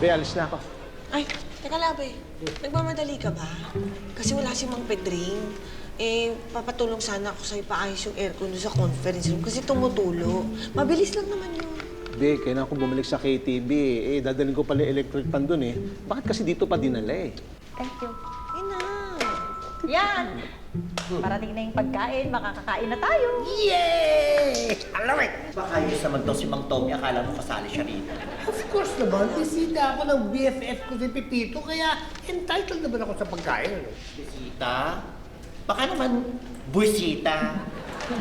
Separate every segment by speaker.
Speaker 1: Be, alis na ako.
Speaker 2: Ay, teka lang, be. Nagmamadali ka ba? Kasi wala si Mang Pedring. Eh, papatulong sana ako sa'yo paayos yung aircon doon sa conference room kasi tumutulo. Mabilis lang naman yun.
Speaker 1: Be, kailangan ko bumalik sa KTV. Eh, dadalhin ko pala yung electric pan doon eh. Bakit kasi dito pa dinala eh?
Speaker 3: Thank you.
Speaker 2: Ina.
Speaker 3: Yan! Parating na yung pagkain, makakakain na tayo.
Speaker 4: Yay! Alam mo, baka ayos naman daw si Mang Tommy, akala mo kasali siya rito.
Speaker 5: Of course naman, bisita ako ng BFF ko si Pipito, kaya entitled naman ako sa pagkain. Ano?
Speaker 4: Bisita? Baka naman, buwisita.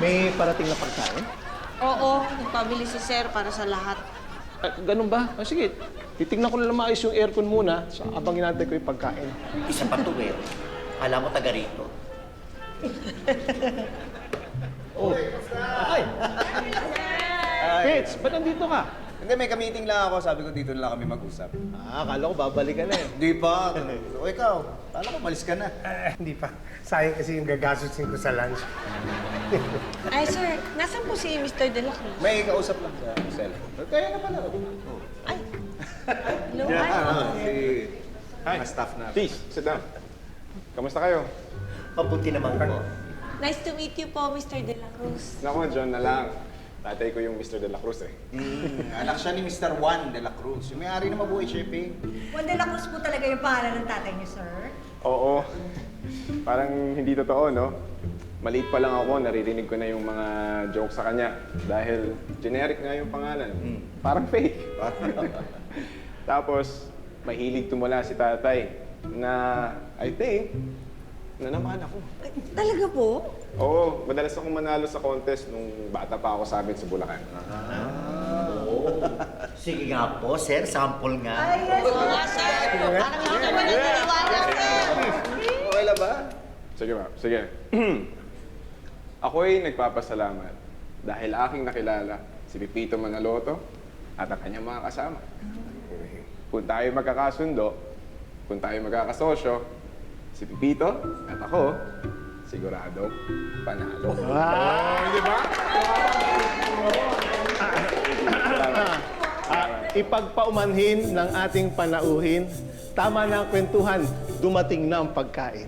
Speaker 1: May parating na pagkain?
Speaker 2: Oo, nagpabili si Sir para sa lahat.
Speaker 1: Ganun ba? O sige, titignan ko na lang maayos yung aircon muna so, abang hinantay ko yung pagkain.
Speaker 4: Isa pa to, eh. Alam mo, taga rito.
Speaker 1: Oh. Ay! Fitz, ba't nandito ka?
Speaker 6: Hindi, may ka-meeting lang ako. Sabi ko dito na lang kami mag-usap.
Speaker 1: Akala ko babalik ka na eh.
Speaker 6: Hindi pa. O ikaw, kala ko malis ka na.
Speaker 5: Hindi pa. Sayang kasi yung gagastusin ko sa lunch.
Speaker 2: Ay, sir, nasan po si Mr. De La Cruz?
Speaker 6: May kausap lang sa cell. Kaya na pala.
Speaker 2: Ay. Hello,
Speaker 6: Mga staff na.
Speaker 7: Please, sit down. Kamusta kayo?
Speaker 4: Mabuti naman po.
Speaker 2: Nice to meet you po, Mr. De La Cruz.
Speaker 7: Naku, John na lang. Tatay ko yung Mr. De La Cruz eh.
Speaker 6: Anak siya ni Mr. Juan de la Cruz. Yung may-ari ng Mabuhay Shipping.
Speaker 3: Juan de la Cruz po talaga yung pangalan ng tatay niyo, sir?
Speaker 7: Oo. Parang hindi totoo, no? Maliit pa lang ako, naririnig ko na yung mga jokes sa kanya. Dahil generic nga yung pangalan. Parang fake. Tapos, mahilig tumula si tatay na, I think, nanaman ako.
Speaker 2: Ay, talaga po?
Speaker 7: Oo, madalas akong manalo sa contest nung bata pa ako sa amin sa Bulacan.
Speaker 4: Sige nga po, sir. Sample nga.
Speaker 3: Ay, yes,
Speaker 2: Oo nga, sir. Parang hindi naman naniniwala, sir.
Speaker 6: Okay lang ba?
Speaker 7: Sige ba, sige. Ako'y nagpapasalamat dahil aking nakilala si Pipito Manaloto at ang kanyang mga kasama. Kung tayo magkakasundo, kung tayo magkakasosyo, si Pipito at ako, sigurado panalo.
Speaker 1: Di ba? Ipagpaumanhin ng ating panauhin, tama na ang kwentuhan, dumating na ang pagkain.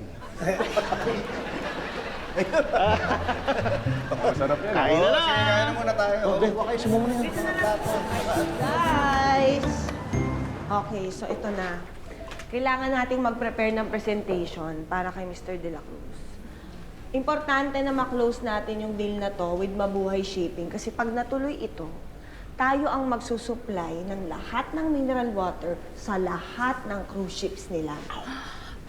Speaker 7: Masarap yan.
Speaker 1: Kain na na!
Speaker 6: Sige, kaya na muna tayo.
Speaker 1: Okay, sumumuna yan.
Speaker 2: Guys! Okay, so ito na. Kailangan nating mag-prepare ng presentation para kay Mr. De La Cruz. Importante na ma-close natin yung deal na to with Mabuhay Shipping kasi pag natuloy ito, tayo ang magsusupply ng lahat ng mineral water sa lahat ng cruise ships nila.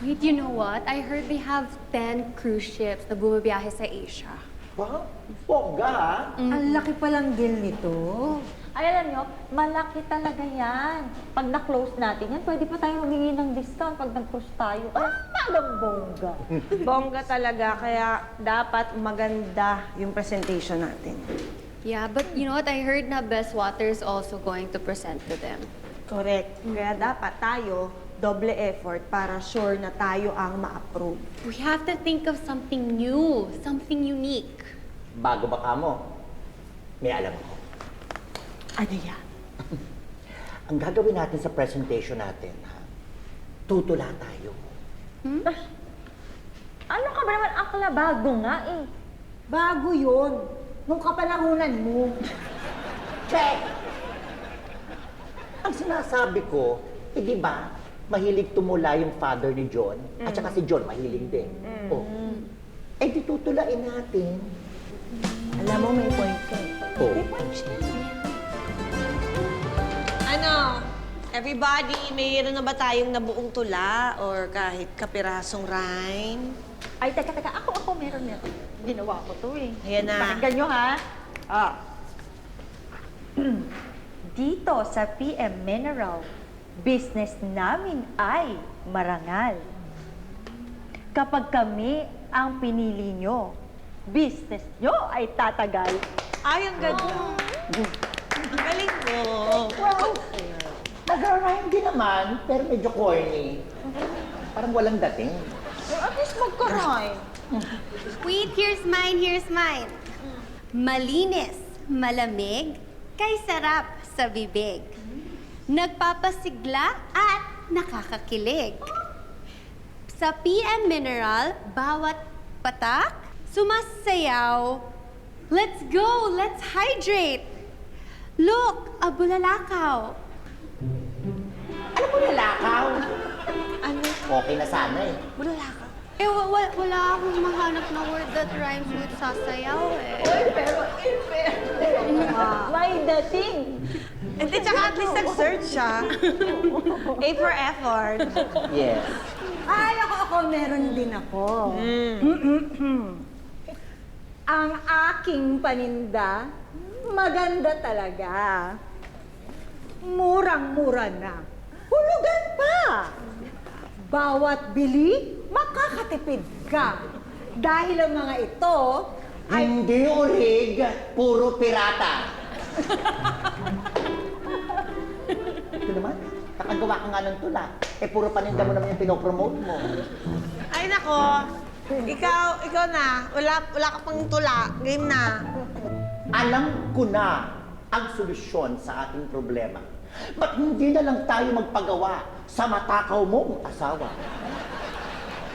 Speaker 8: Wait, you know what? I heard they have 10 cruise ships na bumabiyahe sa Asia.
Speaker 4: Wow, bongga ha?
Speaker 3: Ang laki palang deal nito. Ay, alam nyo, malaki talaga yan. Pag na-close natin yan, pwede pa tayo humingi ng discount pag nag-cruise tayo. Ay, talagang bongga.
Speaker 2: Bongga talaga, kaya dapat maganda yung presentation natin.
Speaker 8: Yeah, but you know what? I heard na Best Water is also going to present to them.
Speaker 2: Correct. Kaya dapat tayo, doble effort para sure na tayo ang ma-approve.
Speaker 8: We have to think of something new, something unique.
Speaker 4: Bago ba ka mo? May alam ako.
Speaker 2: Ano yan?
Speaker 4: Ang gagawin natin sa presentation natin, ha? Tutula tayo.
Speaker 3: Ano ka ba naman, akla? Bago nga eh. Bago yun. Nung kapanahunan mo.
Speaker 4: Check! Ang sinasabi ko, di ba, mahilig tumula yung father ni John, at saka si John mahilig din. Oh. Eh, di tutulain natin.
Speaker 2: Alam mo, may point ka eh.
Speaker 4: Oh.
Speaker 2: May point siya. Ano? Everybody, mayroon na ba tayong nabuong tula or kahit kapirasong rhyme?
Speaker 3: Ay, teka. Ako, meron. Ginawa ko to eh.
Speaker 2: Ayan na.
Speaker 3: Pakinggan nyo ha. Dito sa PM Mineral, business namin ay marangal. Kapag kami ang pinili nyo, business nyo ay tatagal.
Speaker 2: Ay, ang ganda. Ang galing mo.
Speaker 4: Well, nag-rhyme din naman, pero medyo corny. Parang walang dating.
Speaker 3: At least magka-rhyme.
Speaker 8: Wait, here's mine. Malinis, malamig, kay sarap sa bibig. nagpapasigla at nakakakilig. Sa PM Mineral, bawat patak, sumasayaw. Let's go! Let's hydrate! Look, a bulalakaw.
Speaker 4: Ano mo lalakaw?
Speaker 2: Ano?
Speaker 4: Okay na sana eh.
Speaker 2: Bulalakaw.
Speaker 8: Eh, wala akong mahanap na word that rhymes with sasayaw eh.
Speaker 3: May dating.
Speaker 2: Hindi, tsaka at least nag-search siya. A for effort.
Speaker 4: Yes.
Speaker 3: Ay, ako, meron din ako. Ang aking paninda, maganda talaga. Murang-mura na. Hulugan pa! Bawat bili, makakatipid ka. Dahil ang mga ito ay...
Speaker 4: Hindi urig, puro pirata. Ito naman, kakagawa ka nga ng tula. Eh, puro paninda mo naman yung pinopromote mo.
Speaker 2: Ay, nako. Ikaw na. Wala ka pang tula. Game na.
Speaker 4: Alam ko na ang solusyon sa ating problema. Ba't hindi na lang tayo magpagawa sa matakaw mong asawa?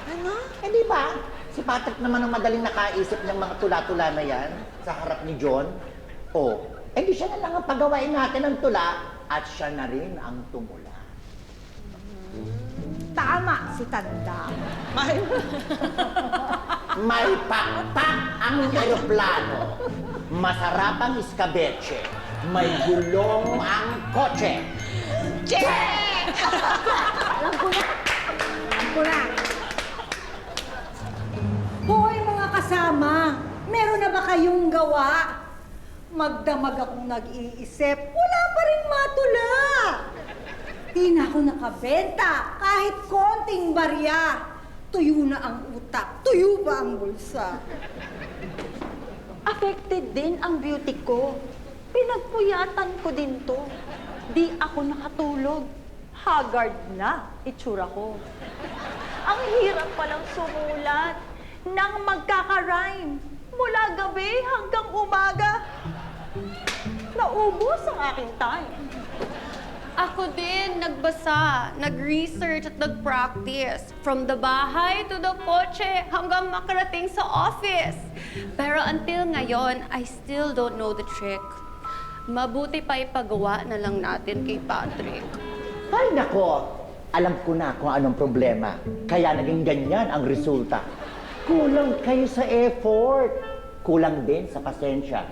Speaker 2: Ano?
Speaker 4: Eh di ba? Si Patrick naman ang madaling nakaisip ng mga tula-tula na yan sa harap ni John. O, eh di siya na lang ang pagawain natin ng tula at siya na rin ang tumula.
Speaker 3: Tama si Tanda.
Speaker 4: May pakpak ang eroplano. Masarap ang iskabeche. May gulong ang kotse.
Speaker 3: Alam ko na. Hoy, mga kasama, meron na ba kayong gawa? Magdamag akong nag-iisip, wala pa rin matula. Di na ako nakabenta, kahit konting barya. Tuyo na ang utak, tuyo pa ang bulsa.
Speaker 9: Affected din ang beauty ko. Pinagpuyatan ko din to. Di ako nakatulog. Haggard na itsura ko. Ang hirap palang sumulat nang magkaka-rhyme mula gabi hanggang umaga. Naubos ang aking time.
Speaker 8: Ako din, nagbasa, nag-research at nag-practice. From the bahay to the kotse hanggang makarating sa office. Pero until ngayon, I still don't know the trick. Mabuti pa ipagawa na lang natin kay Patrick.
Speaker 4: Ay nako, alam ko na kung anong problema. Kaya naging ganyan ang resulta. Kulang kayo sa effort. Kulang din sa pasensya.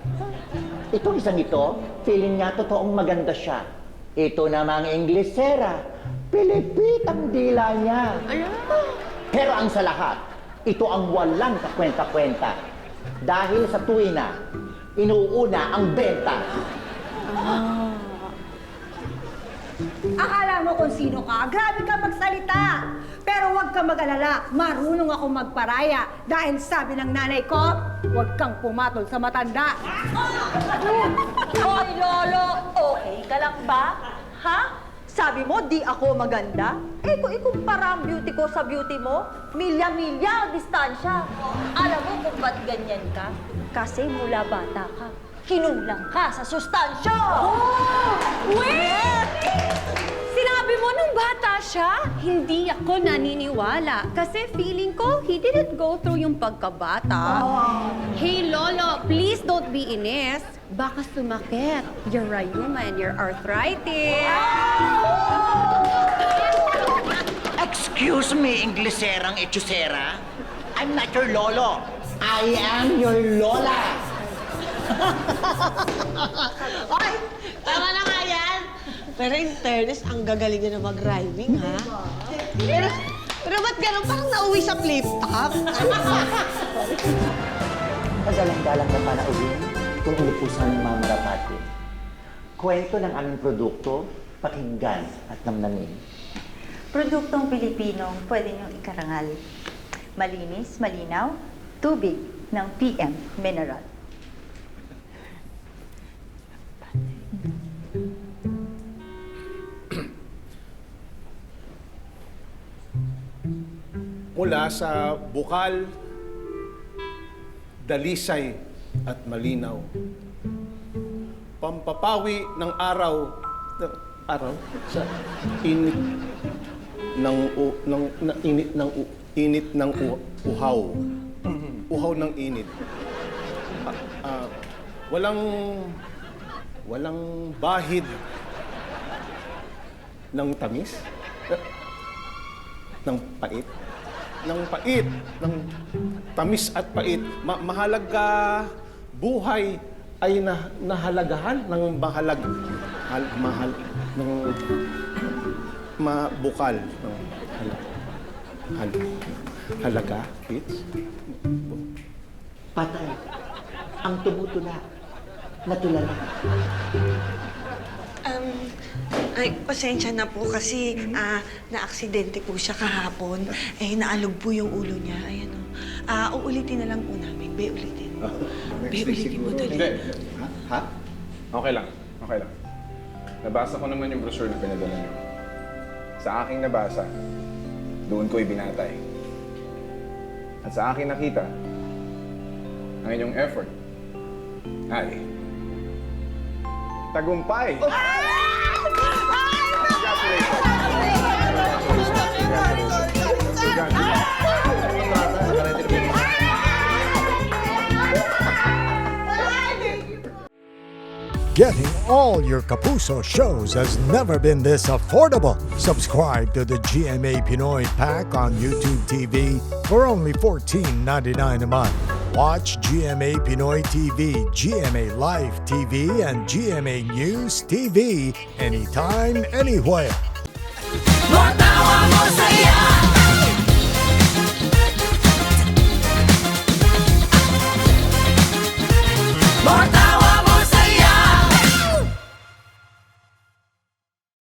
Speaker 4: Itong isang ito, feeling niya totoong maganda siya. Ito namang Inglesera, pilipit ang dila niya. Pero ang sa lahat, ito ang walang kakwenta-kwenta. Dahil sa tuwina, inuuna ang benta.
Speaker 3: Akala mo kung sino ka, grabe ka magsalita. Pero huwag ka mag-alala, marunong ako magparaya. Dahil sabi ng nanay ko, huwag kang pumatol sa matanda.
Speaker 9: Hoy, Lolo! Okay ka lang ba? Ha? Sabi mo, di ako maganda? Eh, kung ikumpara ang beauty ko sa beauty mo, milya-milya ang distansya. Alam mo kung ba't ganyan ka? Kasi mula bata ka, kinulang ka sa sustansya!
Speaker 8: Wait! Sinabi mo nung bata siya? Hindi ako naniniwala. Kasi feeling ko, he didn't go through yung pagkabata. Hey, Lolo, please don't be inis. Baka sumakit. You're a human. You're arthritis.
Speaker 4: Excuse me, Ingleserang Echusera. I'm not your lolo. I am your lola.
Speaker 10: Ay, tama na nga yan. Pero in fairness, ang gagaling niya na mag-rhyming, ha? Pero ba't gano'n? Parang nauwi sa flip-top.
Speaker 4: Magalang-galang na panauhin kung inupusan ng mga marapati. Kwento ng aming produkto, pakinggan at namnamin.
Speaker 9: Produktong Pilipinong pwede niyong ikarangal. Malinis, malinaw, tubig ng PM Mineral.
Speaker 1: Mula sa bukal, dalisay at malinaw. Pampapawi ng araw. araw sa init ng init ng uhaw. Uhaw ng init. Walang bahid ng tamis, ng pait, ng tamis at pait. Mahalaga buhay ay nahalagahan ng ng mabukal ng halaga, kids.
Speaker 4: Patay. Ang tumutula. Natulala.
Speaker 10: Ay, pasensya na po kasi na-aksidente po siya kahapon. Naalog po yung ulo niya. Ayan o. Uulitin na lang po namin. Be, ulitin. Be, ulitin mo dali.
Speaker 7: Hindi.
Speaker 1: Ha?
Speaker 7: Okay lang. Okay lang. Nabasa ko naman yung brochure na pinadala niyo. Sa aking nabasa, doon ko ibinatay. At sa aking nakita, ang inyong effort ay tagumpay!
Speaker 11: Getting all your Kapuso shows has never been this affordable. Subscribe to the GMA Pinoy Pack on YouTube TV for only $14.99 a month. Watch GMA Pinoy TV, GMA Live TV, and GMA News TV anytime, anywhere.
Speaker 12: Matawa mo saya. Matawa